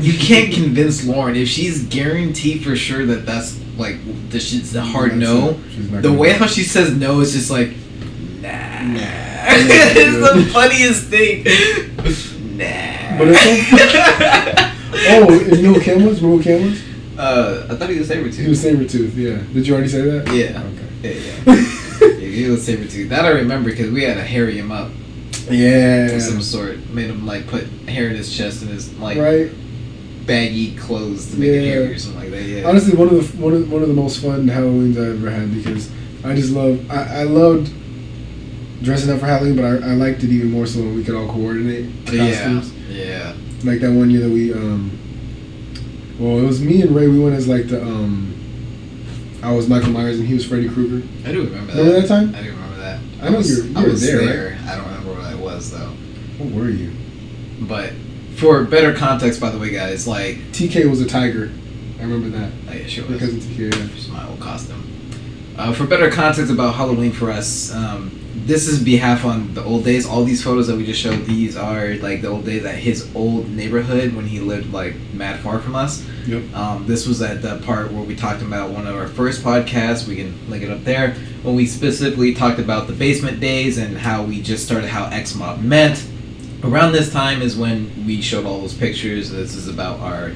You can't convince Lauren if she's guaranteed for sure that that's like the shit's a hard no. The way how she says no is just like nah. It's the funniest thing. Nah. But it's you know who Cam was? Remember who Cam was? I thought he was Sabretooth. He was Sabretooth, yeah. Did you already say that? Yeah. Okay. Yeah, he was Sabretooth. That I remember because we had to hairy him up. Yeah. Of some sort. Made him like put hair in his chest and his like baggy clothes to make it hairy or something like that. Yeah. Honestly, one of the most fun Halloweens I ever had because I just I loved dressing up for Halloween, but I liked it even more so when we could all coordinate costumes. Yeah. Like that one year that we well, it was me and Ray. We went as like the I was Michael Myers and he was Freddy Krueger. I do remember that. Remember that time? I do remember that. I know you were there. Right? I don't remember where I was though. Where were you? But for better context, by the way, guys, like TK was a tiger. I remember that. Oh yeah, she was. Because of TK, yeah. She's my old costume. For better context about Halloween for us, this is behalf on the old days. All these photos that we just showed, these are like the old days at his old neighborhood when he lived like mad far from us. Yep. This was at the part where we talked about one of our first podcasts. We can link it up there. When we specifically talked about the basement days and how we just started how Xmob met. Around this time is when we showed all those pictures. This is about our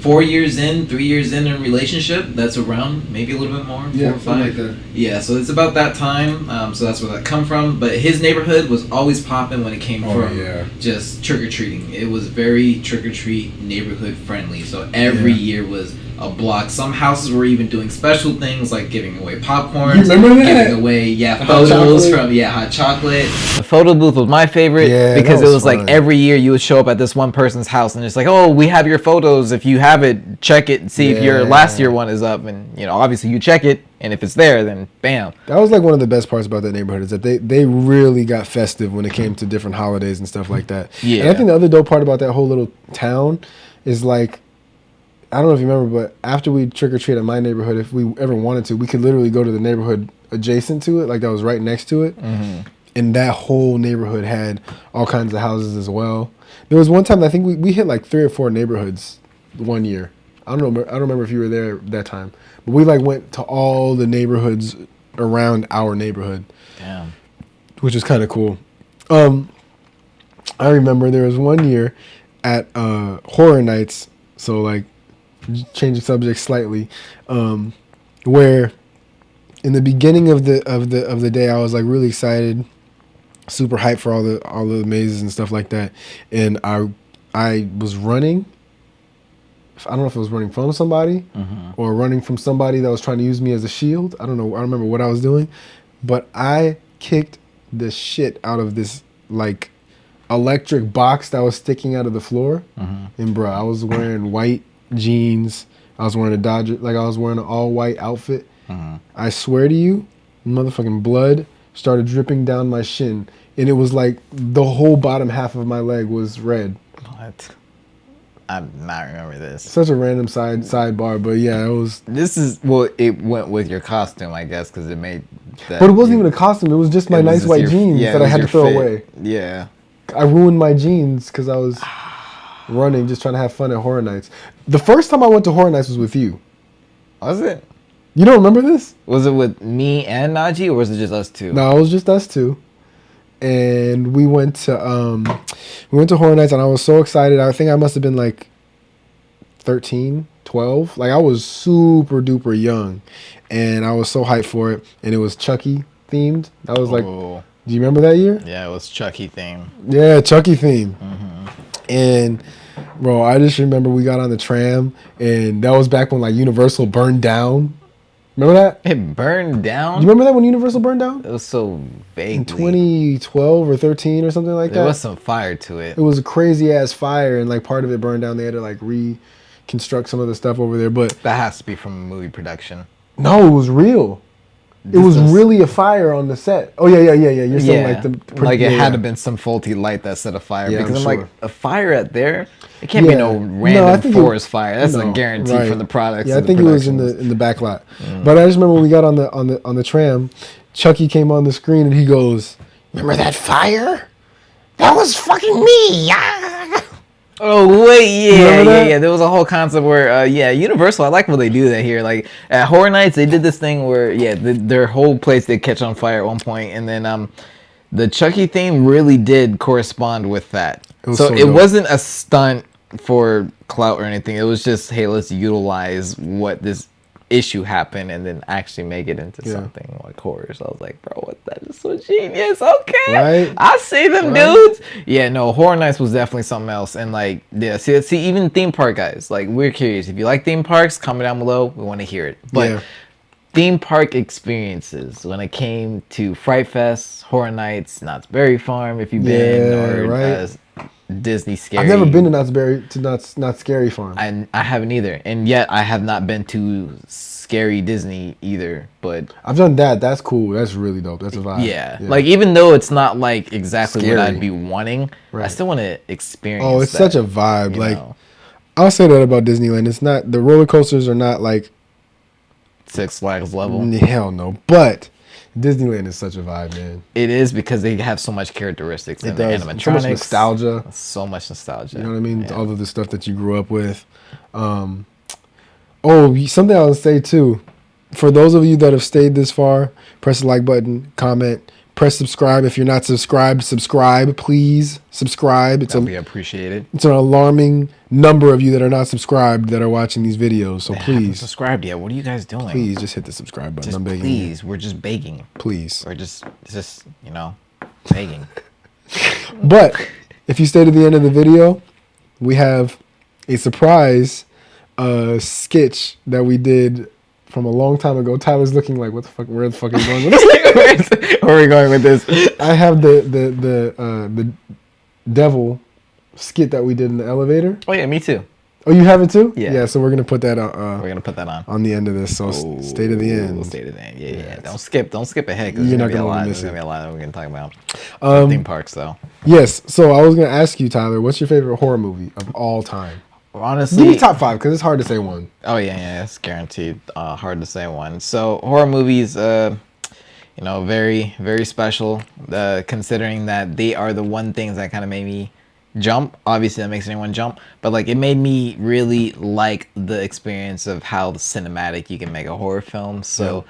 3 years in relationship. That's around maybe a little bit more, 4 or 5. Like that. Yeah, so it's about that time. So that's where that come from. But his neighborhood was always popping when it came from just trick or treating. It was very trick or treat neighborhood friendly. So every year was a block. Some houses were even doing special things like giving away popcorn. You remember that? Giving away photos from hot chocolate. The photo booth was my favorite because it was fun. like every year you would show up at this one person's house and it's like, oh, we have your photos. If you have it, check it and see if your last year one is up. And obviously you check it, and if it's there, then bam. That was like one of the best parts about that neighborhood is that they really got festive when it came to different holidays and stuff like that. Yeah. And I think the other dope part about that whole little town is like, I don't know if you remember, but after we trick or treat at my neighborhood, if we ever wanted to, we could literally go to the neighborhood adjacent to it, like that was right next to it. Mm-hmm. And that whole neighborhood had all kinds of houses as well. There was one time I think we hit like 3 or 4 neighborhoods one year. I don't remember if you were there that time, but we like went to all the neighborhoods around our neighborhood. Damn. Which is kind of cool. I remember there was one year at Horror Nights, so like changing subject slightly, where in the beginning of the day I was like really excited, super hyped for all the mazes and stuff like that, and I was running. I don't know if it was running from somebody or running from somebody that was trying to use me as a shield. I don't know. I don't remember what I was doing, but I kicked the shit out of this like electric box that was sticking out of the floor. And bro, I was wearing white jeans. I was wearing I was wearing an all white outfit. I swear to you, motherfucking blood started dripping down my shin, and it was like the whole bottom half of my leg was red. What? I do not remember this. Such a random sidebar, but yeah, it was. It went with your costume, I guess, because it made that. But it wasn't even a costume. It was just my nice white jeans that I had to throw away. Yeah. I ruined my jeans because I was running, just trying to have fun at Horror Nights. The first time I went to Horror Nights was with you. Was it? You don't remember this? Was it with me and Najee, or was it just us two? No, it was just us two. And we went to Horror Nights, and I was so excited. I think I must have been like 13, 12. Like I was super duper young, and I was so hyped for it. And it was Chucky themed. That was like, do you remember that year? Yeah, it was Chucky theme. Yeah, Chucky theme. And bro, I just remember we got on the tram, and that was back when like Universal burned down. Remember that? It burned down? You remember that when Universal burned down? It was so vaguely. In 2012 or 13 or something like that? There was some fire to it. It was a crazy ass fire, and like part of it burned down. They had to like reconstruct some of the stuff over there. But that has to be from a movie production. No, it was real. It was really a fire on the set. Oh yeah. You're saying like the like it had to been some faulty light that set a fire. Yeah, because I'm sure. like, a fire out there, it can't be no random forest fire. That's a guarantee for the products. Yeah, I think it was in the back lot. But I just remember when we got on the tram, Chucky came on the screen and he goes, "Remember that fire? That was fucking me." Oh wait, Remember that? yeah. There was a whole concept where, Universal. I like when they do that here. Like at Horror Nights, they did this thing where, their whole place did catch on fire at one point, and then the Chucky theme really did correspond with that. So it dope. wasn't a stunt for clout or anything. It was just, hey, let's utilize what this issue happened and then actually make it into something like horror. So I was like, bro, what, that is so genius. Okay, Right? I see them dudes. Yeah, no, Horror Nights was definitely something else. And like, see, even theme park guys, like, we're curious. If you like theme parks, comment down below. We want to hear it. But theme park experiences when it came to Fright Fest, Horror Nights, Knott's Berry Farm, if you've been, or Disney Scary. I've never been to Knott's Scary Farm. I haven't either, and yet I have not been to Scary Disney either. But I've done that. That's cool. That's really dope. That's a vibe. Yeah. Like even though it's not like exactly Scary. what I'd be wanting, I still want to experience. Oh, it's that, such a vibe. Like know. I'll say that about Disneyland. It's not, the roller coasters are not like Six Flags level. hell no, but Disneyland is such a vibe, man. It is because they have so much characteristics in the animatronics. So much nostalgia. So much nostalgia. You know what I mean? Yeah. All of the stuff that you grew up with. Something I'll say too. For those of you that have stayed this far, press the like button, comment, press subscribe. If you're not subscribed, subscribe. Please subscribe. That'll be appreciated. It's an alarming number of you that are not subscribed that are watching these videos. So please, subscribe yet? What are you guys doing? please just hit the subscribe button. Just I'm begging please. We're just begging. you. Please. We're just begging. But if you stay to the end of the video, we have a surprise sketch that we did from a long time ago. Tyler's looking like, what the fuck? Where the fuck are you going with this? Where are we going with this? I have the devil skit that we did in the elevator. Oh yeah, me too. Oh, you have it too? Yeah. Yeah. So we're gonna put that We're gonna put that on the end of this. So stay to the end. Stay to the end. Yeah. Don't skip ahead. You're not gonna gonna be a miss lot. There's it. gonna be a lot that we're gonna talk about. Theme parks though. Yes. So I was gonna ask you, Tyler, what's your favorite horror movie of all time? Honestly, Give me top 5 because it's hard to say one. Oh yeah, it's guaranteed. Hard to say one. So horror movies, very, very special. Considering that they are the one things that kind of made me jump. Obviously, that makes anyone jump, but like it made me really like the experience of how cinematic you can make a horror film. So,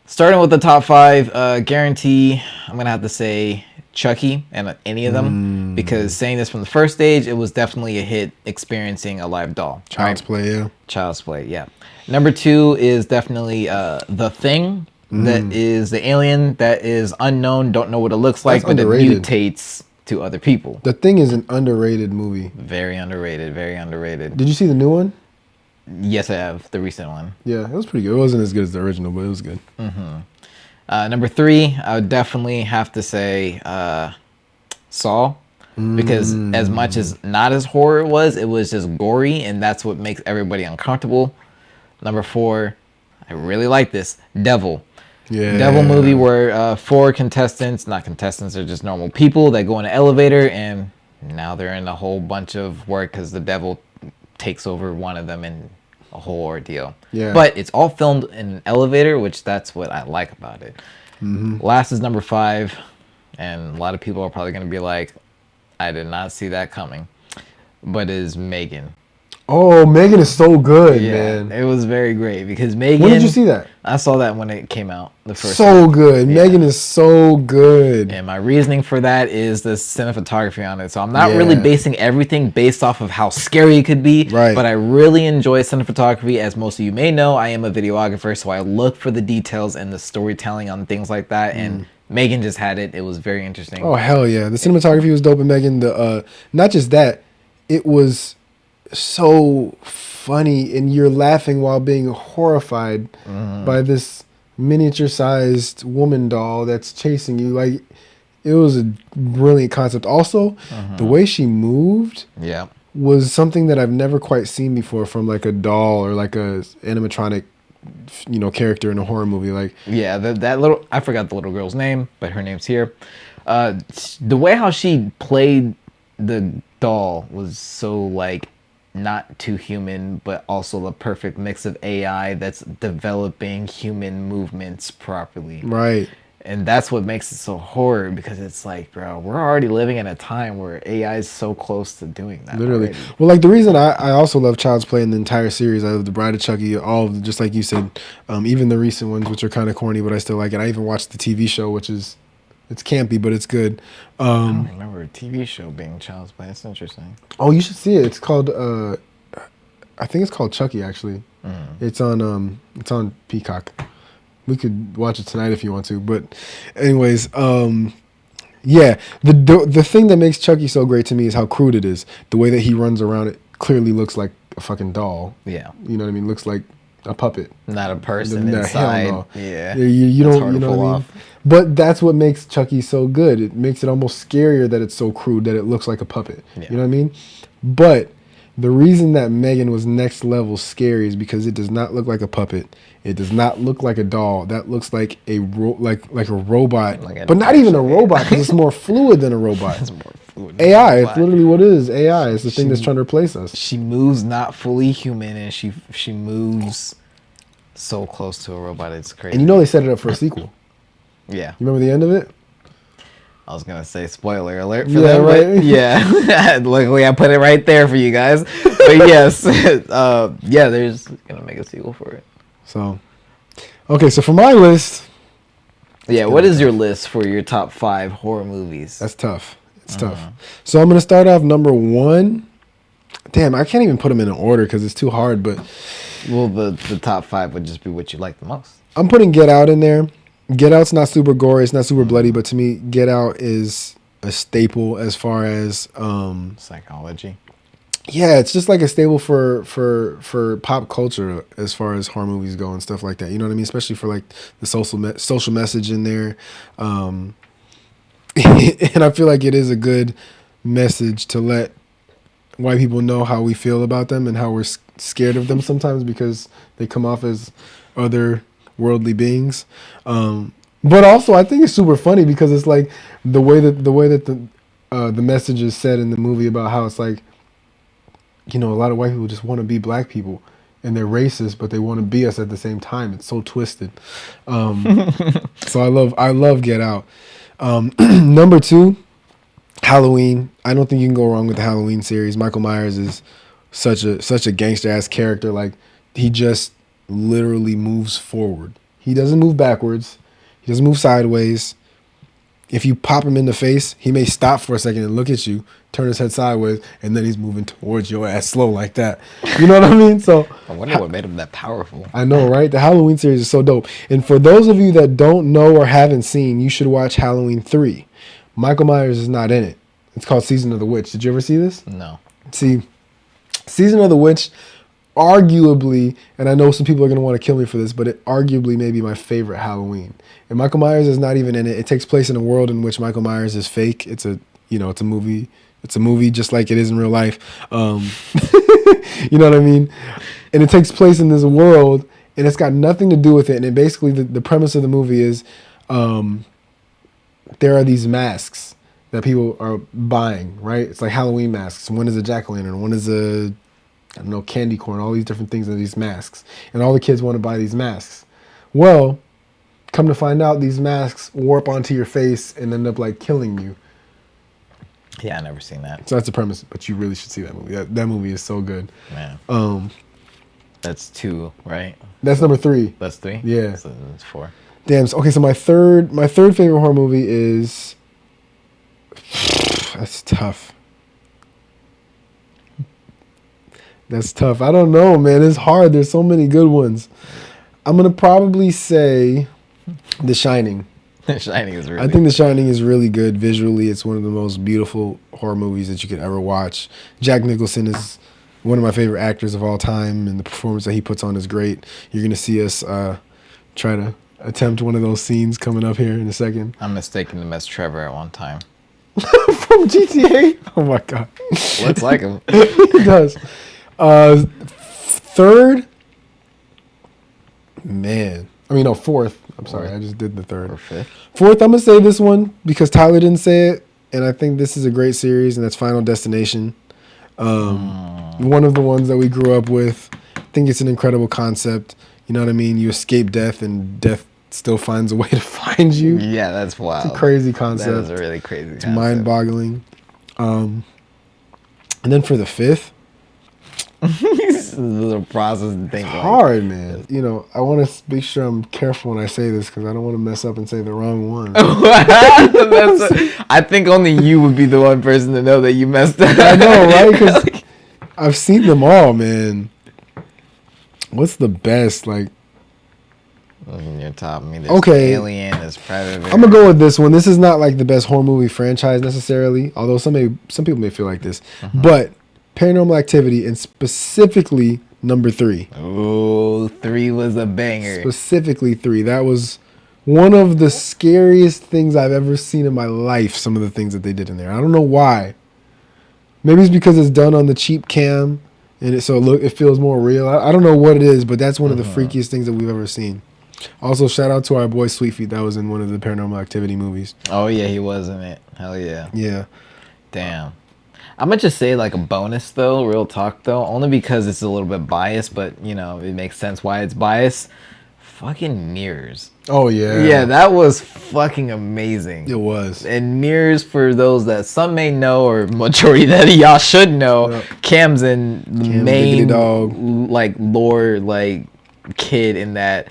starting with the top 5, guarantee I'm gonna have to say Chucky and any of them, because saying this from the first stage, it was definitely a hit experiencing a live doll. Child's Play, yeah. Child's Play, yeah. Number 2 is definitely The Thing. That is the alien that is unknown, don't know what it looks like, That's but underrated. it mutates to other people. The Thing is an underrated movie. Very underrated, very underrated. Did you see the new one? Yes, I have. The recent one. Yeah, it was pretty good. It wasn't as good as the original, but it was good. Number 3, I would definitely have to say Saw. Because as much as not as horror it was just gory, and that's what makes everybody uncomfortable. Number 4, I really like this, Devil. Yeah. Devil movie where 4 contestants, not contestants, they're just normal people that go in an elevator, and now they're in a whole bunch of work because the devil takes over one of them in a whole ordeal. Yeah. But it's all filmed in an elevator, which that's what I like about it. Last is number 5, and a lot of people are probably going to be like, I did not see that coming, but is Megan. Oh, Megan is so good, man. It was very great because Megan. When did you see that? I saw that when it came out the first So time. good. Yeah. Megan is so good. And my reasoning for that is the cinematography on it. So I'm not really basing everything based off of how scary it could be. Right. But I really enjoy cinematography. As most of you may know, I am a videographer, so I look for the details and the storytelling on things like that. And Megan just had it. It was very interesting. Oh, hell yeah. The cinematography was dope in Megan. Not just that, it was so funny, and you're laughing while being horrified by this miniature-sized woman doll that's chasing you. Like, it was a brilliant concept. Also, the way she moved was something that I've never quite seen before from like a doll or like a animatronic, character in a horror movie. Like, yeah, that little, I forgot the little girl's name, but her name's here. The way how she played the doll was so like not too human, but also the perfect mix of AI that's developing human movements properly. right. And that's what makes it so horror, because it's like, bro, we're already living in a time where AI is so close to doing that. Literally. already. Well, like the reason I also love Child's Play in the entire series, I love The Bride of Chucky, all of the, just like you said, even the recent ones, which are kind of corny, but I still like it. I even watched the TV show, which is, it's campy, but it's good. I don't remember a TV show being Child's Play. That's interesting. Oh, you should see it. It's called, I think it's called Chucky, actually. It's on Peacock. We could watch it tonight if you want to, but anyways, yeah, the thing that makes Chucky so great to me is how crude it is. The way that he runs around, it clearly looks like a fucking doll. Yeah. You know what I mean? Looks like a puppet. Not a person Hell inside. no. Yeah. You It's don't, hard you to know pull what I mean? off. But that's what makes Chucky so good. It makes it almost scarier that it's so crude that it looks like a puppet. Yeah. You know what I mean? But the reason that Megan was next level scary is because it does not look like a puppet. It does not look like a doll. That looks like a like a robot, Like an but not even a actual robot, because it's more fluid than a robot. It's more fluid than AI, a it's robot. literally what it is. AI is the thing that's trying to replace us. She moves not fully human, and she moves so close to a robot. It's crazy. And you know they set it up for a sequel. Yeah. You remember the end of it? I was gonna say spoiler alert for Yeah, them, right. but yeah. Luckily, I put it right there for you guys. But yes, yeah, they're just gonna make a sequel for it. So, okay, so for my list, Yeah, what is your list for your top 5 horror movies? that's tough. It's tough. So I'm gonna start off number 1. Damn, I can't even put them in an order because it's too hard. But Well, the top 5 would just be what you like the most. I'm putting Get Out in there. Get Out's not super gory. It's not super bloody, but to me, Get Out is a staple as far as Psychology. yeah, it's just like a staple for pop culture as far as horror movies go and stuff like that. You know what I mean? Especially for like the social message in there. And I feel like it is a good message to let white people know how we feel about them and how we're scared of them sometimes because they come off as other worldly beings. But also I think it's super funny because it's like the way that the message is said in the movie about how it's like, you know, a lot of white people just want to be black people and they're racist, but they want to be us at the same time. It's so twisted. So I love Get Out. Number 2, Halloween. I don't think you can go wrong with the Halloween series. Michael Myers is such a gangster ass character. Like, he just literally moves forward. He doesn't move backwards. He doesn't move sideways. If you pop him in the face, he may stop for a second and look at you, turn his head sideways, and then he's moving towards your ass slow like that. You know what I mean? So I wonder what made him that powerful. I know, right? The Halloween series is so dope. And for those of you that don't know or haven't seen, you should watch Halloween 3. Michael Myers is not in it. It's called Season of the Witch. Did you ever see this? No. See, Season of the Witch, arguably, and I know some people are going to want to kill me for this, but it arguably may be my favorite Halloween. And Michael Myers is not even in it. It takes place in a world in which Michael Myers is fake. It's a movie. It's a movie just like it is in real life. You know what I mean? And it takes place in this world, and it's got nothing to do with it. And it basically, the premise of the movie is there are these masks that people are buying, right? It's like Halloween masks. One is a jack-o'-lantern. One is a, I don't know, candy corn. All these different things are these masks. And all the kids want to buy these masks. Well, come to find out, these masks warp onto your face and end up like killing you. Yeah, I never seen that. So that's the premise, but you really should see that movie. That movie is so good. Man. That's 2, right? That's number 3. That's 3? Yeah. So that's 4. Damn. Okay, so my third favorite horror movie is that's tough. That's tough. I don't know, man. It's hard. There's so many good ones. I'm gonna probably say The Shining. Shining is really I think The Shining is really good visually. It's one of the most beautiful horror movies that you could ever watch. Jack Nicholson is one of my favorite actors of all time, and the performance that he puts on is great. You're going to see us try to attempt one of those scenes coming up here in a second. I'm mistaken to miss Trevor at one time. From GTA? Oh, my God. Looks like him. He does. Third? Man. I mean, no, fourth. I'm sorry. I just did the third. Or 5th. Fourth, I'm going to say this one because Tyler didn't say it, and I think this is a great series, and that's Final Destination. One of the ones that we grew up with. I think it's an incredible concept. You know what I mean? You escape death, and death still finds a way to find you. Yeah, that's wild. It's a crazy concept. That is a really crazy It's concept. mind-boggling. And then for the fifth, This is a little process to think. it's hard, man. You know, I want to make sure I'm careful when I say this because I don't want to mess up and say the wrong one. I think only you would be the one person to know that you messed up. I know, right? Because I've seen them all, man. What's the best? Like, in your top, I mean, there's Okay. Alien, there's Predator. I'm gonna go with this one. This is not like the best horror movie franchise necessarily, although some people may feel like this. But Paranormal Activity, and specifically number 3. Ooh, 3 was a banger. Specifically 3. That was one of the scariest things I've ever seen in my life. Some of the things that they did in there. I don't know why. Maybe it's because it's done on the cheap cam, and it feels more real. I don't know what it is, but that's one of the freakiest things that we've ever seen. Also, shout out to our boy Sweet Feet. That was in one of the Paranormal Activity movies. Oh yeah, he was in it. Hell yeah. Yeah. Damn. I'm gonna just say like a bonus though, real talk though, only because it's a little bit biased, but you know it makes sense why it's biased. Fucking Mirrors. Oh yeah. Yeah, that was fucking amazing. It was. And Mirrors, for those that some may know, or majority that y'all should know, Yep. Cam's in the Cam, main Diggity Dog. like lore like kid in that.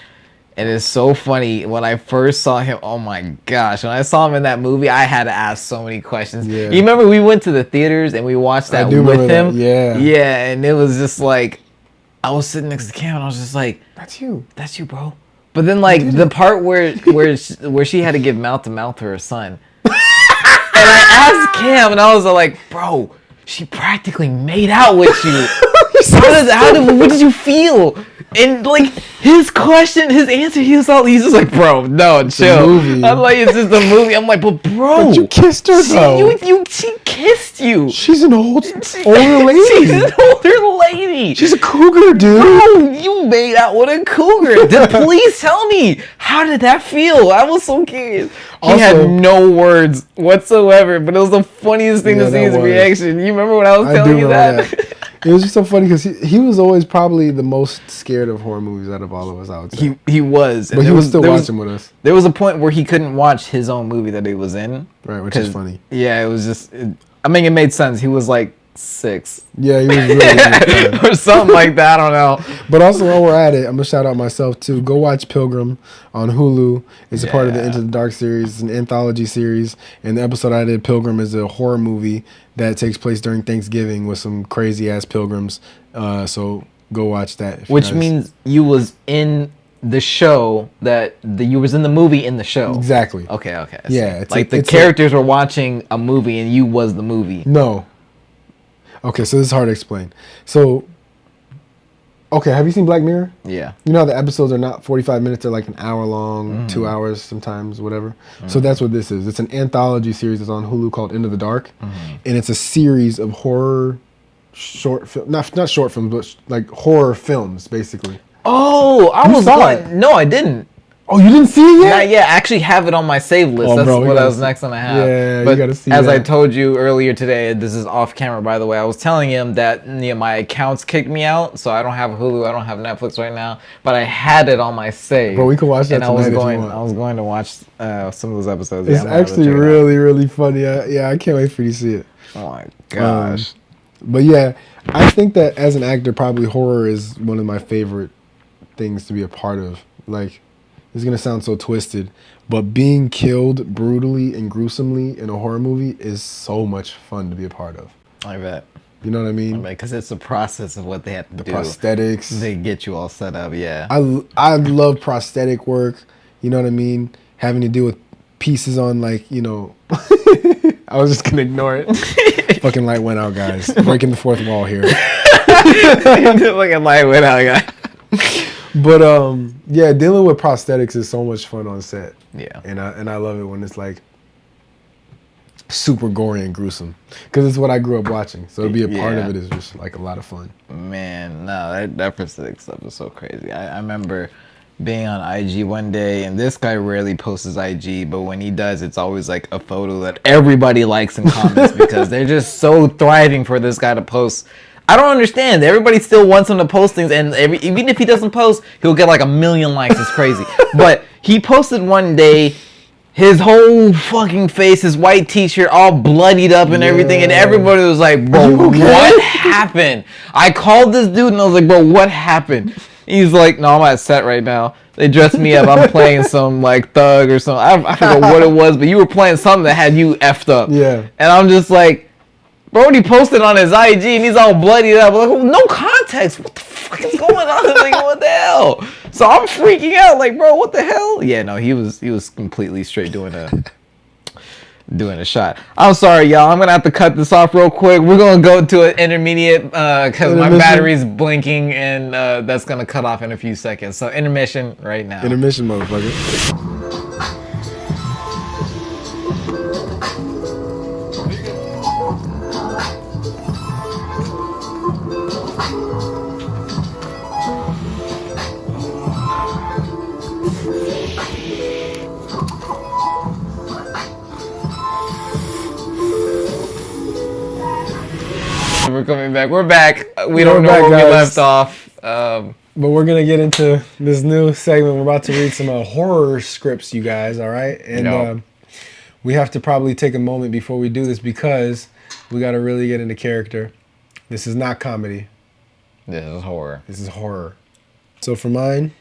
And it's so funny when I first saw him. Oh my gosh! When I saw him in that movie, I had to ask so many questions. Yeah. You remember we went to the theaters and we watched that do with remember him. that, yeah. Yeah, and it was just like I was sitting next to Cam and I was just like, That's you. "That's you, bro." But then like the part where she had to give mouth to mouth to her son, and I asked Cam and I was like, "Bro, she practically made out with you. What did you feel?" And like his question, his answer, he's just like, "Bro, no, chill." movie. I'm like, "It's just a movie." I'm like, "But bro, But you kissed her though. she kissed you. She's an older She's lady. an older lady. She's a cougar, dude. Bro, you made out with a cougar. Please tell me, how did that feel? I was so curious. He Also- had no words whatsoever, but it was the funniest thing Yeah, to see that his was. reaction. You remember when I was I telling do you remember that? that. It was just so funny because he was always probably the most scared of horror movies out of all of us, I would say. He was. And But he there was still there watching with us. There was a point where he couldn't watch his own movie that he was in. Right, which is 'Cause, funny. Yeah, it was just. I mean, it made sense. He was like 6 Yeah, he was really good. or something like that. I don't know. But also, while we're at it, I'm going to shout out myself, too. Go watch Pilgrim on Hulu. It's a part of the Yeah. Into the Dark series. It's an anthology series. And the episode I did, Pilgrim, is a horror movie that takes place during Thanksgiving with some crazy-ass pilgrims. So go watch that. if you Which guys- means you was in the show you was in the movie in the show. Exactly. Okay. I see. Yeah, it's like a- the characters were watching a movie and you was the movie. No. Okay, so this is hard to explain. So, okay, have you seen Black Mirror? Yeah. You know how the episodes are not 45 minutes, they're like an hour long, 2 hours sometimes, whatever. So that's what this is. It's an anthology series that's on Hulu called Into the Dark. And it's a series of horror short film, not short films, but like horror films, basically. Oh, I You was saw going. it. No, I didn't. Oh, you didn't see it yet? Not yet. I actually have it on my save list. Oh, That's bro, we what I gotta was see- next on I have. Yeah, you but gotta see as I that. told you earlier today, this is off camera, by the way. I was telling him that my accounts kicked me out, so I don't have Hulu, I don't have Netflix right now. But I had it on my save. Bro, we can watch that and I was tonight if you going. want. I was going to watch some of those episodes. It's Yeah, I'm gonna have to actually check it out. really, really funny. I can't wait for you to see it. Oh my gosh. But yeah, I think that as an actor, probably horror is one of my favorite things to be a part of. Like, it's gonna sound so twisted, but being killed brutally and gruesomely in a horror movie is so much fun to be a part of. I bet. You know what I mean? Because it's the process of what they have to The do. prosthetics. They get you all set up. Yeah. I love prosthetic work. You know what I mean? Having to deal with pieces on, like, you know. I was just gonna ignore it. Fucking light went out, guys. Breaking the fourth wall here. Look at my went out, guy. But yeah, dealing with prosthetics is so much fun on set. Yeah. And I love it when it's like super gory and gruesome because it's what I grew up watching. So to be a part of Yeah. it is just like a lot of fun. Man, no, that prosthetic stuff is so crazy. I remember being on IG one day, and this guy rarely posts his IG, but when he does, it's always like a photo that everybody likes and comments because they're just so thriving for this guy to post I don't understand. Everybody still wants him to post things, and even if he doesn't post, he'll get like 1 million likes. It's crazy. But he posted one day, his whole fucking face, his white t-shirt, all bloodied up and everything, and everybody was like, "Bro, what happened?" I called this dude, and I was like, "Bro, what happened?" He's like, "No, I'm at set right now. They dressed me up. I'm playing some like thug or something. I forgot what it was, but you were playing something that had you effed up." Yeah. And I'm just like, bro, he posted on his IG and he's all bloodied up. Like, well, no context. What the fuck is going on? Like, what the hell? So I'm freaking out. Like, bro, what the hell? Yeah, no, he was completely straight doing a shot. I'm sorry, y'all. I'm gonna have to cut this off real quick. We're gonna go to an intermediate because my battery's blinking and that's gonna cut off in a few seconds. So intermission right now. Intermission, motherfucker. We're coming back. We're back. We don't know where we left off. But we're going to get into this new segment. We're about to read some horror scripts, you guys, all right? And we have to probably take a moment before we do this because we got to really get into character. This is not comedy. This is horror. This is horror. So for mine,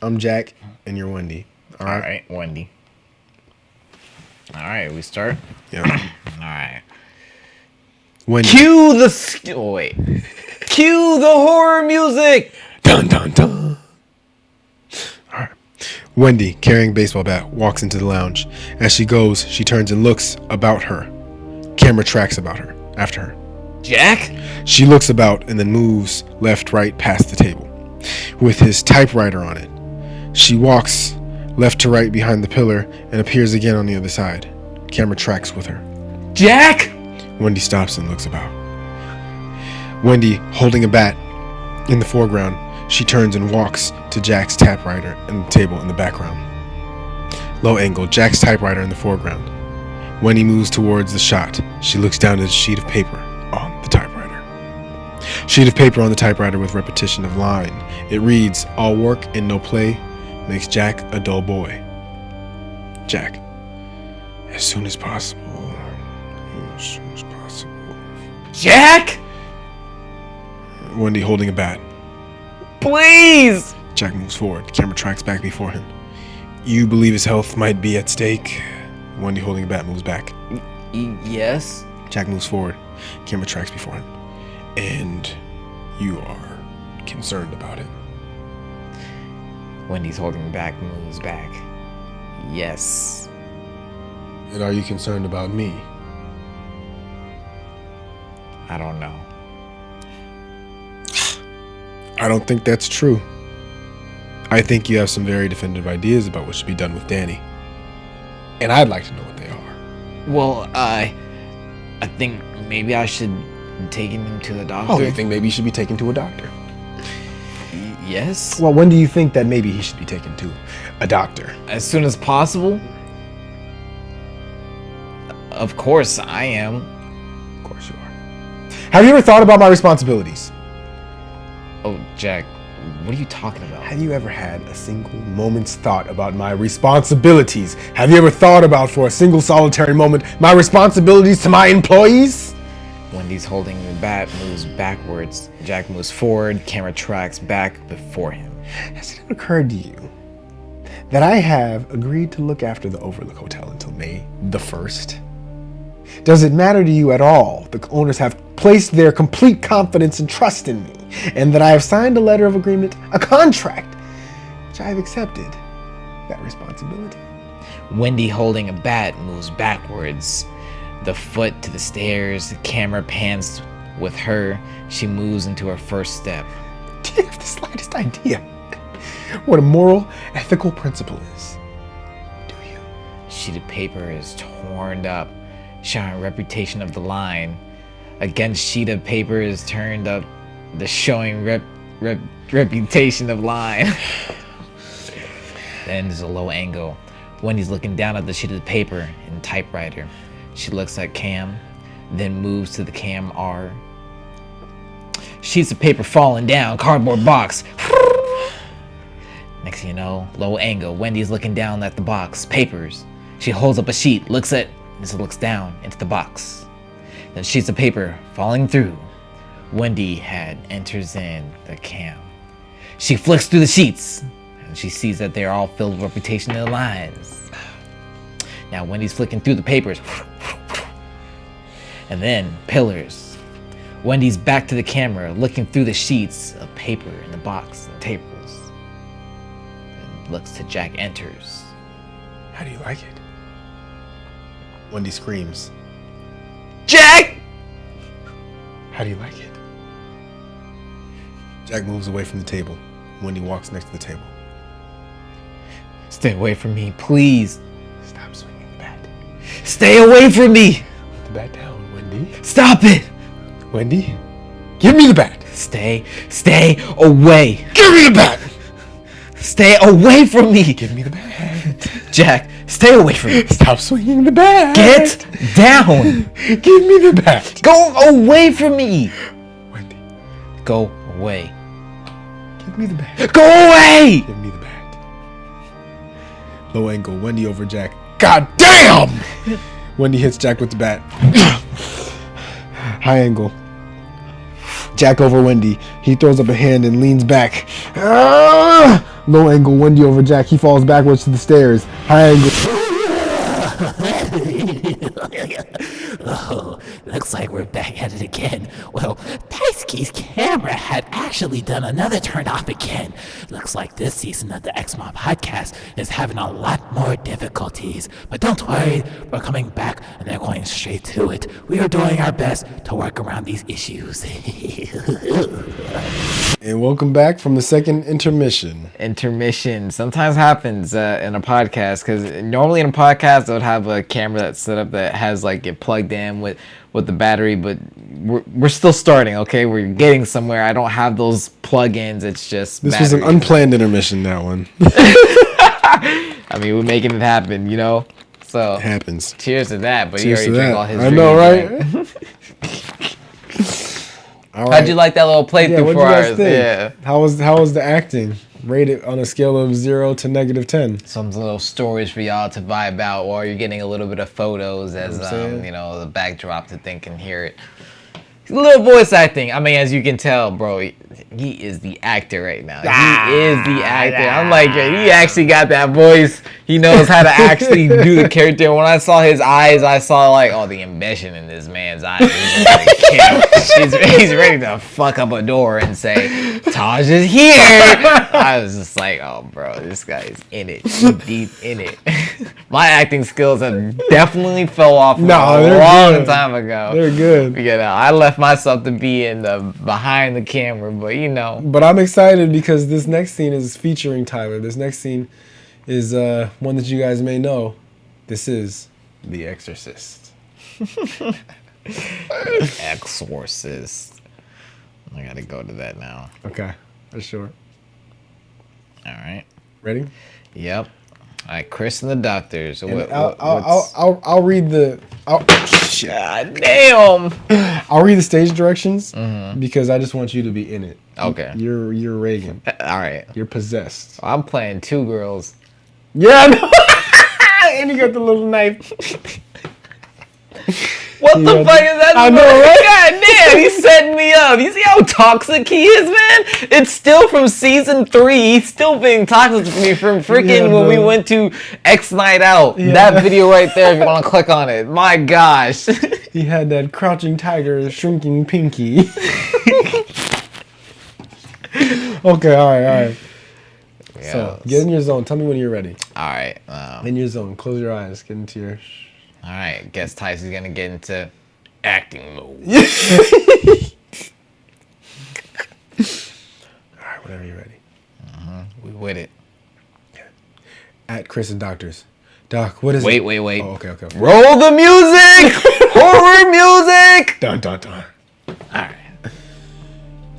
I'm Jack and you're Wendy. All right, Wendy. All right, we start? Yeah. All right. Wendy. Cue the horror music. Dun, dun, dun. All right. Wendy, carrying a baseball bat, walks into the lounge. As she goes, she turns and looks about her. Camera tracks after her. Jack? She looks about and then moves left, right, past the table, with his typewriter on it. She walks left to right behind the pillar and appears again on the other side. Camera tracks with her. Jack? Wendy stops and looks about. Wendy, holding a bat in the foreground, she turns and walks to Jack's typewriter and the table in the background. Low angle, Jack's typewriter in the foreground. Wendy moves towards the shot. She looks down at a sheet of paper on the typewriter. Sheet of paper on the typewriter with repetition of line. It reads, "All work and no play makes Jack a dull boy." Jack, as soon as possible. As soon as possible. Jack? Wendy holding a bat. Please! Jack moves forward. Camera tracks back before him. You believe his health might be at stake. Wendy holding a bat moves back. Yes? Jack moves forward. Camera tracks before him. And you are concerned about it. Wendy's holding back, moves back. Yes. And are you concerned about me? I don't know. I don't think that's true. I think you have some very definitive ideas about what should be done with Danny. And I'd like to know what they are. Well, I think maybe I should take him to the doctor. Oh, you think maybe he should be taken to a doctor? Yes? Well, when do you think that maybe he should be taken to a doctor? As soon as possible? Of course I am. Of course you are. Have you ever thought about my responsibilities? Oh, Jack, what are you talking about? Have you ever had a single moment's thought about my responsibilities? Have you ever thought about, for a single solitary moment, my responsibilities to my employees? Wendy's holding the bat, moves backwards. Jack moves forward, camera tracks back before him. Has it ever occurred to you that I have agreed to look after the Overlook Hotel until May the 1st? Does it matter to you at all the owners have placed their complete confidence and trust in me, and that I have signed a letter of agreement, a contract, which I have accepted that responsibility? Wendy holding a bat moves backwards. The foot to the stairs, the camera pans with her. She moves into her first step. Do you have the slightest idea what a moral, ethical principle is? Do you? Sheet of paper is torn up, showing reputation of the line. Against sheet of paper is turned up, the showing reputation of line. Then there's a low angle. Wendy's looking down at the sheet of paper in typewriter. She looks at Cam, then moves to the Cam R. sheets of paper falling down, cardboard box. Next thing you know, low angle, Wendy's looking down at the box, papers. She holds up a sheet, looks down into the box. Then sheets of paper falling through. Wendy enters in the cam. She flicks through the sheets, and she sees that they're all filled with reputation and lies. Now Wendy's flicking through the papers. And then pillars. Wendy's back to the camera, looking through the sheets of paper in the box and tables. And looks to Jack enters. How do you like it? Wendy screams. Jack! How do you like it? Jack moves away from the table. Wendy walks next to the table. Stay away from me, please. Stop swinging the bat. Stay away from me! Put the bat down, Wendy. Stop it! Wendy, give me the bat. Stay away. Give me the bat. Stay away from me. Give me the bat. Jack, stay away from me. Stop swinging the bat. Get down. Give me the bat. Go away from me. Wendy, Go away. give me the bat. Go away! Give me the bat. Low angle, Wendy over Jack. God damn! Wendy hits Jack with the bat. High angle. Jack over Wendy. He throws up a hand and leans back. Ah! Low angle, Wendy over Jack. He falls backwards to the stairs. High angle. Oh, looks like we're back at it again. Well, Daisuke's camera had actually done another turn off again. Looks like this season of the Xmob podcast is having a lot more difficulties. But don't worry, we're coming back and they're going straight to it. We are doing our best to work around these issues. And welcome back from the second intermission. Intermission sometimes happens in a podcast, because normally in a podcast they would have a camera that's set up that has like it plugged in with the battery, but we're still starting. Okay, we're getting somewhere. I don't have those plug-ins. It's just This was an unplanned intermission, that one. I mean, we're making it happen, you know. So It happens. cheers to that. But Cheers he to already drank that. all his. I know, drinks, right? All How'd you like that little playthrough Yeah, what'd for you guys ours? think? Yeah. How was the acting? Rate it on a scale of 0 to -10. Some little stories for y'all to vibe out, or you're getting a little bit of photos as what I'm saying? you know, the backdrop to think and hear it. A little voice acting. I mean, as you can tell, bro, he is the actor right now. He is the actor. I'm like, he actually got that voice. He knows how to actually do the character. When I saw his eyes, I saw like, oh, the ambition in this man's eyes. He's ready to fuck up a door and say, Taj is here. I was just like, oh, bro, this guy is in it. Deep in it. My acting skills have definitely fell off a they're long good. time ago. They're good. You know, I left myself to be in the behind the camera, but you know. But I'm excited because this next scene is featuring Tyler. This next scene is one that you guys may know. This is The Exorcist. Exorcist. I gotta go to that now. Okay, that's short. All right. Ready? Yep. All right, Chris and the Doctors. And I'll read the. God damn. I'll read the stage directions because I just want you to be in it. Okay. You're Reagan. All right. You're possessed. I'm playing two girls. Yeah, I know. And you got the little knife. What the fuck is that? I know, right? God damn, he's setting me up. You see how toxic he is, man? It's still from season 3. He's still being toxic to me from freaking when we went to X Night Out. Yeah. That video right there, if you want to click on it. My gosh. He had that crouching tiger, shrinking pinky. Okay, all right. So, get in your zone. Tell me when you're ready. All right. In your zone. Close your eyes. Get into your... All right. Guess Tyson's going to get into acting mode. All right, whenever you're ready. We with it. At Chris and Doctors. Doc, what is it? Wait. Oh, okay. Roll the music! Horror music! Dun, dun, dun. All right.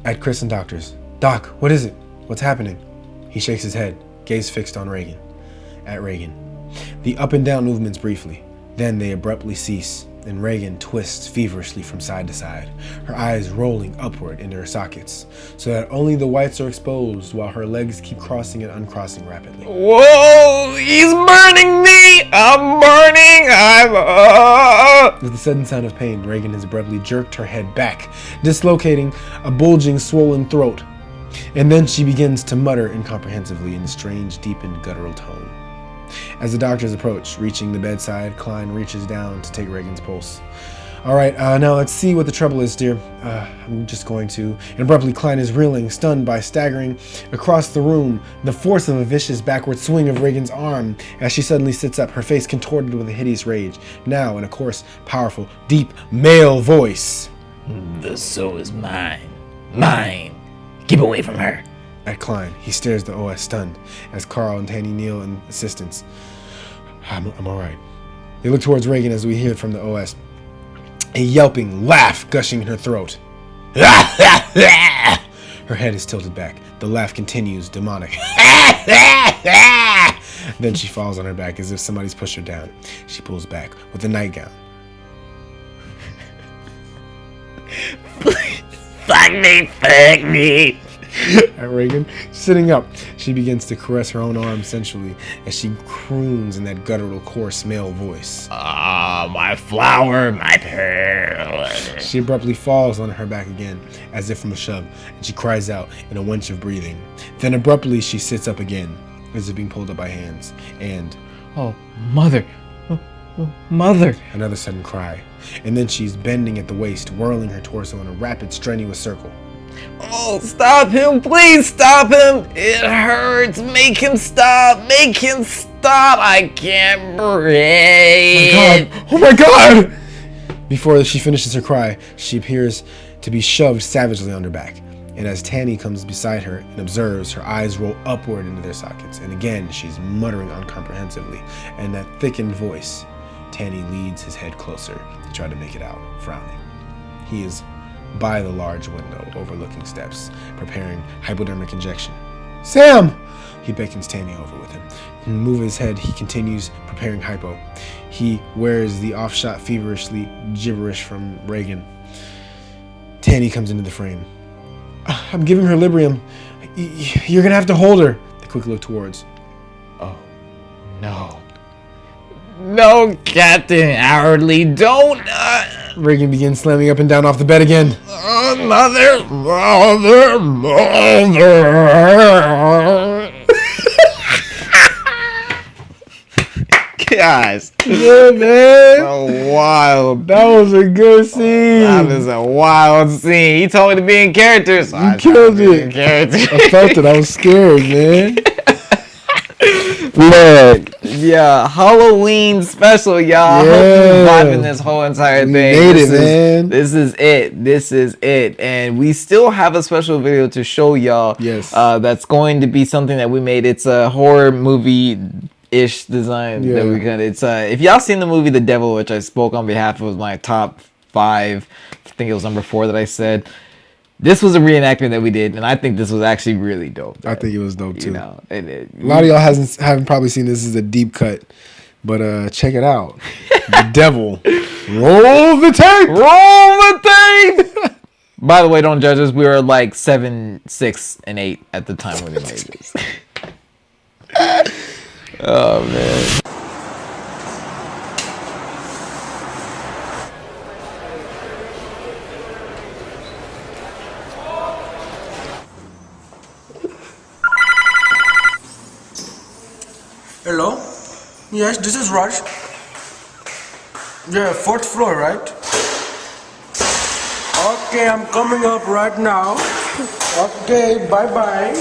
At Chris and Doctors. Doc, what is it? What's happening? He shakes his head, gaze fixed on Reagan. At Reagan. The up and down movements briefly. Then they abruptly cease. and Reagan twists feverishly from side to side, her eyes rolling upward into her sockets, so that only the whites are exposed while her legs keep crossing and uncrossing rapidly. Whoa! He's burning me! I'm burning! With a sudden sound of pain, Reagan has abruptly jerked her head back, dislocating a bulging, swollen throat. And then she begins to mutter incomprehensibly in a strange, deepened, guttural tone. As the doctors approach, reaching the bedside, Klein reaches down to take Reagan's pulse. All right, now let's see what the trouble is, dear. I'm just going to... And abruptly, Klein is reeling, stunned by staggering across the room, the force of a vicious backward swing of Reagan's arm as she suddenly sits up, her face contorted with a hideous rage, now in a coarse, powerful, deep, male voice. The soul is mine. Mine. Keep away from her. At Klein, he stares at the OS stunned as Carl and Tanny kneel in assistance. I'm all right. They look towards Reagan as we hear from the OS, a yelping laugh gushing in her throat. Her head is tilted back. The laugh continues, demonic. Then she falls on her back as if somebody's pushed her down. She pulls back with the nightgown. Fuck me. At Reagan, sitting up, she begins to caress her own arm sensually as she croons in that guttural, coarse male voice. Ah, my flower, my pearl. She abruptly falls on her back again, as if from a shove, and she cries out in a wench of breathing. Then abruptly she sits up again, as if being pulled up by hands, and... Oh, mother. Mother. Another sudden cry, and then she's bending at the waist, whirling her torso in a rapid, strenuous circle. Oh, stop him. Please stop him. It hurts. Make him stop. Make him stop. I can't breathe. Oh my God! Before she finishes her cry, she appears to be shoved savagely on her back. And as Tanny comes beside her and observes, her eyes roll upward into their sockets. And again, she's muttering incomprehensibly. And that thickened voice, Tanny leads his head closer to try to make it out, frowning. He is by the large window overlooking steps, preparing hypodermic injection. Sam! He beckons Tanny over with him. And moving his head, he continues preparing hypo. He wears the off-shot feverishly gibberish from Reagan. Tanny comes into the frame. I'm giving her Librium. You're gonna have to hold her. They quickly look towards. Oh, no. No, Captain Hourly, don't. Reagan begins slamming up and down off the bed again. Mother. Guys. Yeah, man. So wild. That was a good scene. That is a wild scene. He told me to be in character, so I killed tried to be it. in character. I felt it. I was scared, man. Look, yeah, Halloween special, y'all. I hope you vibing this whole entire thing. Made it, man. This is it. This is it. And we still have a special video to show y'all. Yes. That's going to be something that we made. It's a horror movie-ish design that we got. It's if y'all seen the movie The Devil, which I spoke on behalf of my top 5. I think it was number 4 that I said. This was a reenactment that we did, and I think this was actually really dope. I think it was dope too. You know, a lot of y'all haven't probably seen this as a deep cut, but check it out. The Devil. Roll the tape. Roll the tape. By the way, don't judge us. We were like 7, 6, and 8 at the time when we made this. Oh man. Hello? Yes, this is Raj. Yeah, 4th floor, right? Okay, I'm coming up right now. Okay, bye-bye.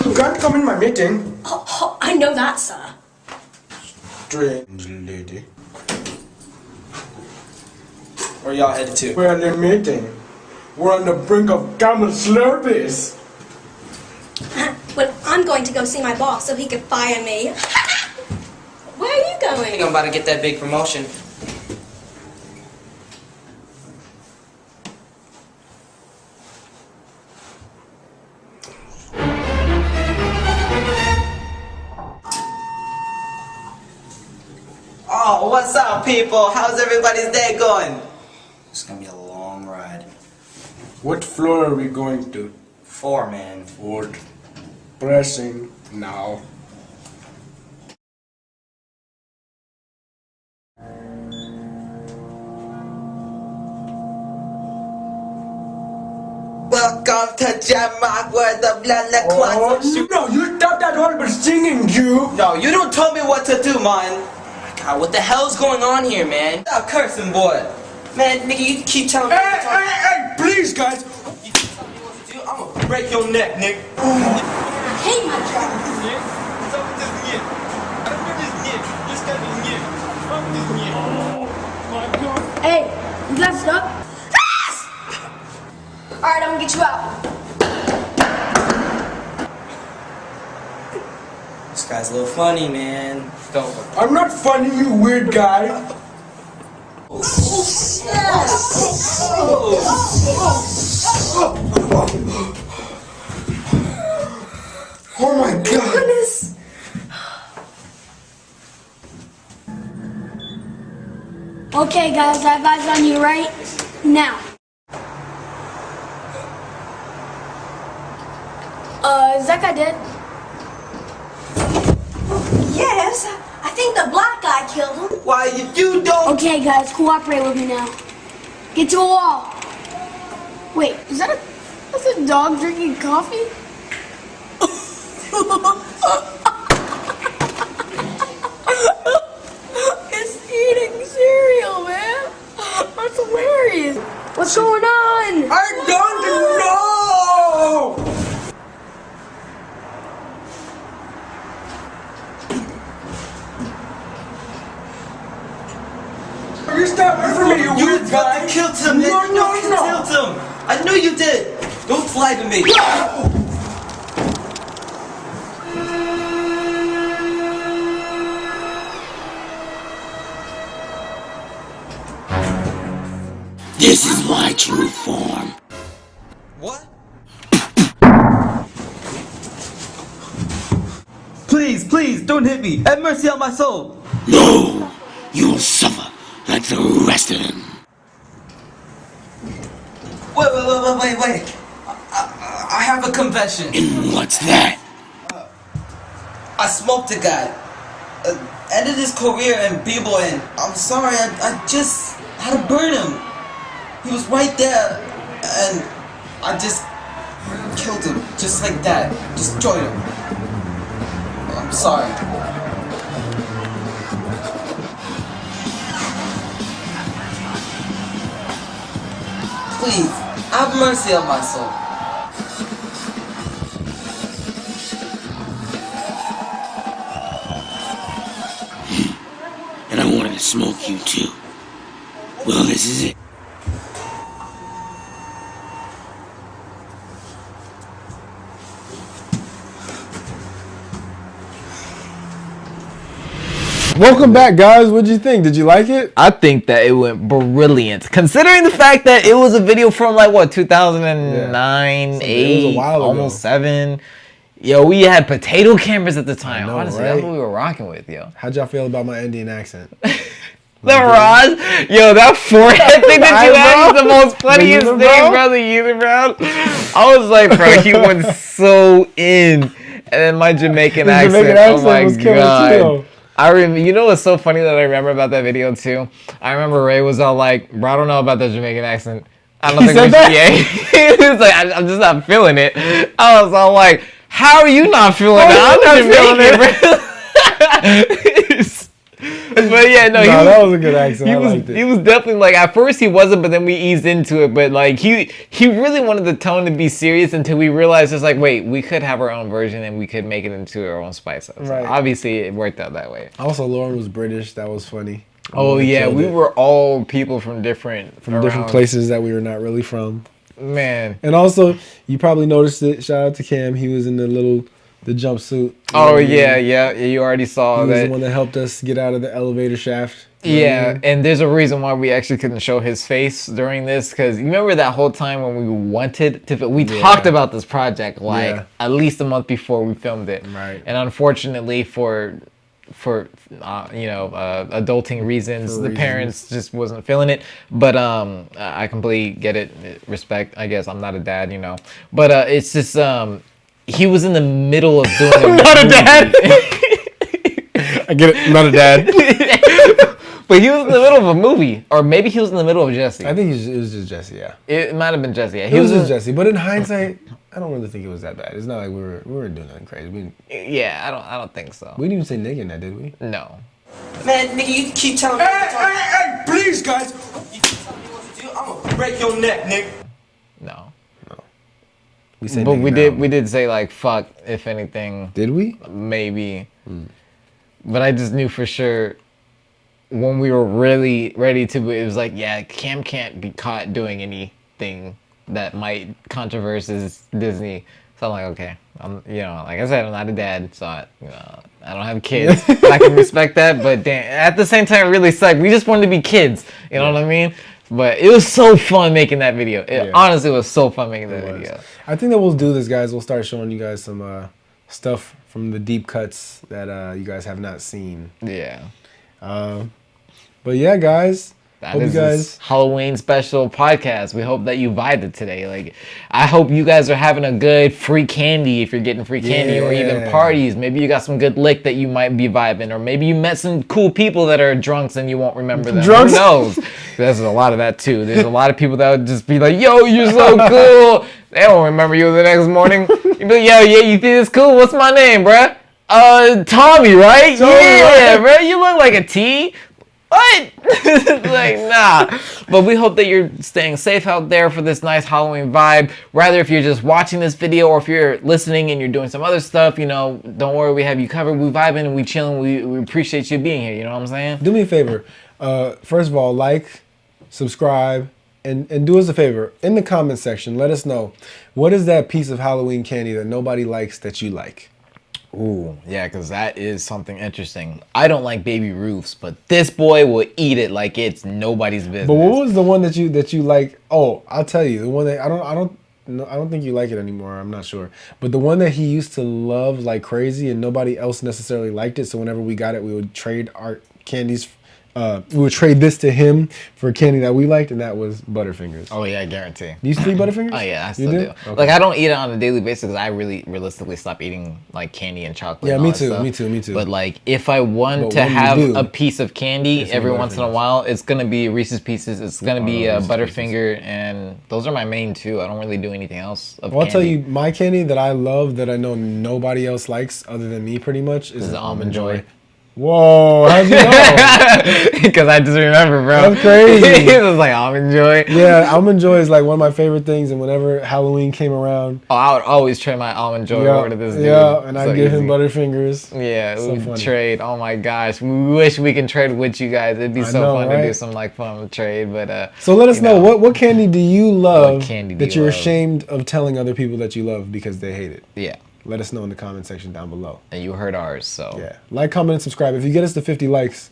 You can't come in my meeting. Oh, I know that, sir. Strange lady. Where y'all headed to? We're in a meeting. We're on the brink of camel service. Well, I'm going to go see my boss so he can fire me. Where are you I think I'm going? about to get that big promotion. What's up, people? How's everybody's day going? It's gonna be a long ride. What floor are we going to? 4, man. Fourth. Pressing now. Welcome to Jamrock, where the blood clots. No, you stop that horrible singing, you! No, you don't tell me what to do, man. Oh my God, what the hell's going on here, man? Stop cursing, boy. Man, nigga, you keep telling me. Hey, please, guys. You keep telling me what to do, I'm gonna break your neck, nigga. I hate my job. Hey, you glassed up? Alright, I'm gonna get you out. This guy's a little funny, man. I'm not funny, you weird guy. Oh my God. Goodness. Okay, guys, I have eyes on you right now. Is that guy dead? Yes, I think the black guy killed him. Why, if you don't... Okay, guys, cooperate with me now. Get to a wall. Wait, that's a dog drinking coffee? It's eating cereal, man. That's hilarious. What's going on? I don't know! You stop from me, you You weird guy! fucking killed him, man. No. You killed him. I know you did. Don't fly to me. This is my true form. What? Please, don't hit me. Have mercy on my soul. No, you'll suffer like the rest of them. Wait. I have a confession. And what's that? I smoked a guy. Ended his career in b-boying. I'm sorry, I just had to burn him. He was right there, and I just killed him, just like that. Destroyed him. I'm sorry. Please, have mercy on my soul. And I wanted to smoke you too. Well, this is it. Welcome back, guys. What'd you think? Did you like it? I think that it went brilliant, considering the fact that it was a video from like what 2009, Yeah. 8, It was a while ago. almost 7. Yo, we had potato cameras at the time. know, Honestly, right? that's what we were rocking with, yo. How'd y'all feel about my Indian accent? The Roz, yo, that forehead thing that you had is the most funniest thing, bro. The unibrow. I was like, bro, he went so in, and then my Jamaican accent. Oh my was killer god. too, though. I remember. You know what's so funny that I remember about that video too? I remember Ray was all like, "Bro, I don't know about that Jamaican accent. I don't think we should." Yeah, he was like, "I'm just not feeling it." I was all like, "How are you not feeling it? I'm not feeling it." But yeah, no, that was a good accent. I liked it. He was definitely like, at first he wasn't, but then we eased into it. But like he really wanted the tone to be serious until we realized it's like, wait, we could have our own version and we could make it into our own spice. So Right. obviously it worked out that way. Also, Lauren was British. That was funny. Oh Lauren yeah, killed we it. were all people from different places that we were not really from. Man. And also, you probably noticed it. Shout out to Cam. He was in the jumpsuit. You know Oh what I mean? yeah. You already saw He was that. the one that helped us get out of the elevator shaft. You know what I Yeah, mean? and there's a reason why we actually couldn't show his face during this, because you remember that whole time when we wanted to, we talked about this project like Yeah. at least a month before we filmed it. Right. And unfortunately for for adulting reasons. The parents just wasn't feeling it. But I completely get it. Respect. I guess I'm not a dad, But it's just he was in the middle of doing. I'm not a dad. I get it. I'm not a dad. But he was in the middle of a movie, or maybe he was in the middle of Jesse. I think it was just Jesse. Yeah. It might have been Jesse. Yeah. He was just Jesse. But in hindsight, I don't really think it was that bad. It's not like we were doing nothing crazy. I don't think so. We didn't even say nigga in that, did we? No. Man, nigga, you can keep telling me. Hey, please, guys. You keep telling me what to do, I'm gonna break your neck, nigga. No. We said But nigga we did say like fuck, if anything. Did we? Maybe. But I just knew for sure when we were really ready to, it was like, yeah, Cam can't be caught doing anything that might controversies Disney. So I'm like, okay, like I said, I'm not a dad, so I don't have kids. I can respect that, but damn, at the same time, it really sucked. We just wanted to be kids, you know what I mean? But it was so fun making that video. It honestly was so fun making that video. I think that we'll do this, guys. We'll start showing you guys some stuff from the deep cuts that you guys have not seen. Yeah. But yeah, guys. That is this Halloween special podcast. We hope that you vibed it today. Like, I hope you guys are having a good free candy if you're getting free candy, or even parties. Maybe you got some good lick that you might be vibing, or maybe you met some cool people that are drunks and you won't remember them. Drunks? Who knows? There's a lot of that too. There's a lot of people that would just be like, "Yo, you're so cool." They don't remember you the next morning. You be like, "Yo, yeah, you think it's cool? What's my name, bruh?" Tommy, right? Yeah, bro. You look like a T. What? Like, nah. But we hope that you're staying safe out there for this nice Halloween vibe. Rather, if you're just watching this video or if you're listening and you're doing some other stuff, don't worry, we have you covered. We vibing and we chilling. We appreciate you being here. You know what I'm saying? Do me a favor. First of all, like, subscribe, and do us a favor. In the comment section, let us know, what is that piece of Halloween candy that nobody likes that you like? Ooh, yeah, because that is something interesting. I don't like Baby Ruths, but this boy will eat it like it's nobody's business. But what was the one that you like? Oh, I'll tell you, the one that I don't think you like it anymore. I'm not sure. But the one that he used to love like crazy, and nobody else necessarily liked it. So whenever we got it, we would trade our candies. We would trade this to him for a candy that we liked, and that was Butterfingers. Oh yeah, I guarantee. You used to eat Butterfingers? Oh yeah, I still do. Okay. Like, I don't eat it on a daily basis because I really realistically stopped eating like candy and chocolate. Yeah, and me all too. Me too. But like, if I want to have a piece of candy every once in a while, it's gonna be Reese's Pieces. It's gonna be Butterfinger, and those are my main two. I don't really do anything else. I'll tell you, my candy that I love that I know nobody else likes other than me, pretty much, is the Almond Joy. Whoa, how'd you know? Because I just remember, bro. That's crazy. It was like Almond Joy. Yeah, Almond Joy is like one of my favorite things, and whenever Halloween came around, I would always trade my Almond Joy over to this dude. Yeah, and I'd give him Butterfingers. Yeah, we would trade. Oh my gosh, we wish we can trade with you guys. It'd be so fun to do some like fun trade. But so let us know what candy do you love that you're ashamed of telling other people that you love because they hate it. Yeah. Let us know in the comment section down below. And you heard ours, so. Yeah. Like, comment, and subscribe. If you get us to 50 likes.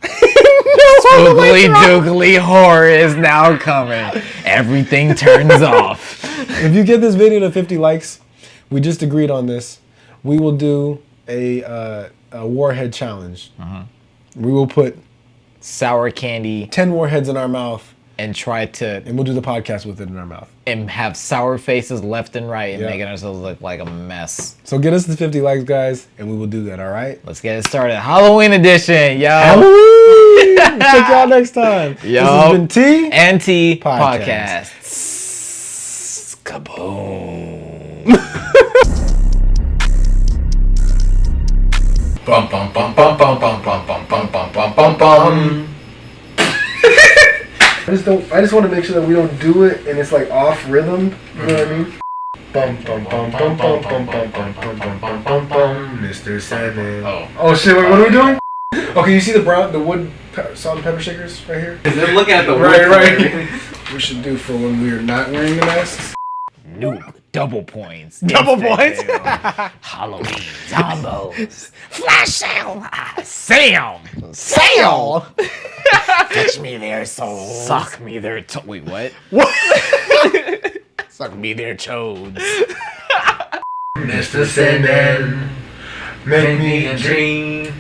Spookaly Dookaly horror is now coming. Everything turns off. If you get this video to 50 likes, we just agreed on this. We will do a warhead challenge. We will put sour candy, 10 warheads in our mouth. And we'll do the podcast with it in our mouth. And have sour faces left and right and making ourselves look like a mess. So get us to 50 likes, guys, and we will do that, all right? Let's get it started. Halloween edition, yo. Halloween! Check y'all next time. Yo. This has been T&T Podcast. Kaboom. Bum bum bum bum bum bum bum bum bum bum bum bum bum. I just want to make sure that we don't do it and it's like off rhythm. You know what I mean? Bum bum bum bum bum bum bum bum bum bum bum bum bum. Mr. Sandman. Oh shit! Wait, what are we doing? Okay, you see the wood salt and pepper shakers right here? They're looking at the wood. Right. We should do for when we're not wearing the masks. New double points. Double points. Halloween zombos. Flash sale. Sale. Touch me there, soul. Suck me there. Wait, what? Suck me there, chodes. Mr. Sandman, Make me a dream.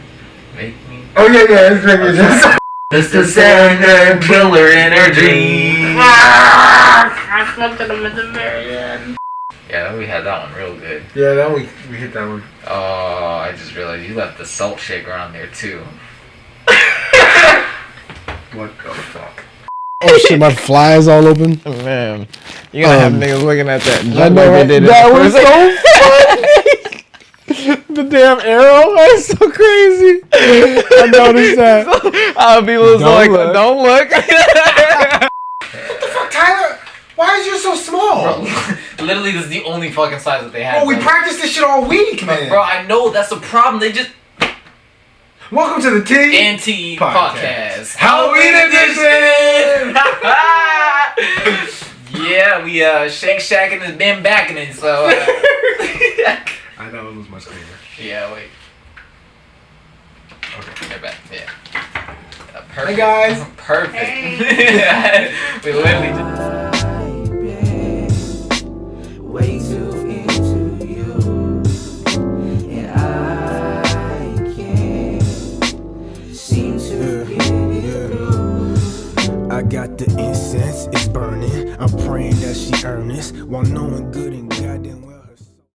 Make me. Oh yeah, it's Make Me a Dream. Mr. Sandman killer in her dream. I smoked at him at the very end. Yeah, we had that one real good. Yeah, that we hit that one. Oh, I just realized you left the salt shaker on there too. What the fuck? Oh shit, my flies all open. Man, you gotta have niggas looking at that. I know, right? That was so funny. The damn arrow, that's so crazy. I noticed that. People was like, don't look. What the fuck, Tyler? Why is you so small? Bro, literally, this is the only fucking size that they have. Bro, we practiced this shit all week, man. Bro, I know that's the problem. They just. Welcome to the T&T Podcast. Halloween edition. Yeah, we Shake Shacking has been backing it, so. I know it was much cleaner. Yeah, wait. Okay. They're back. Yeah. Perfect. Hey guys. Perfect. We literally just. Way too into you, and I can't seem to get it through. I got the incense, it's burning. I'm praying that she earnest while knowing good and goddamn well.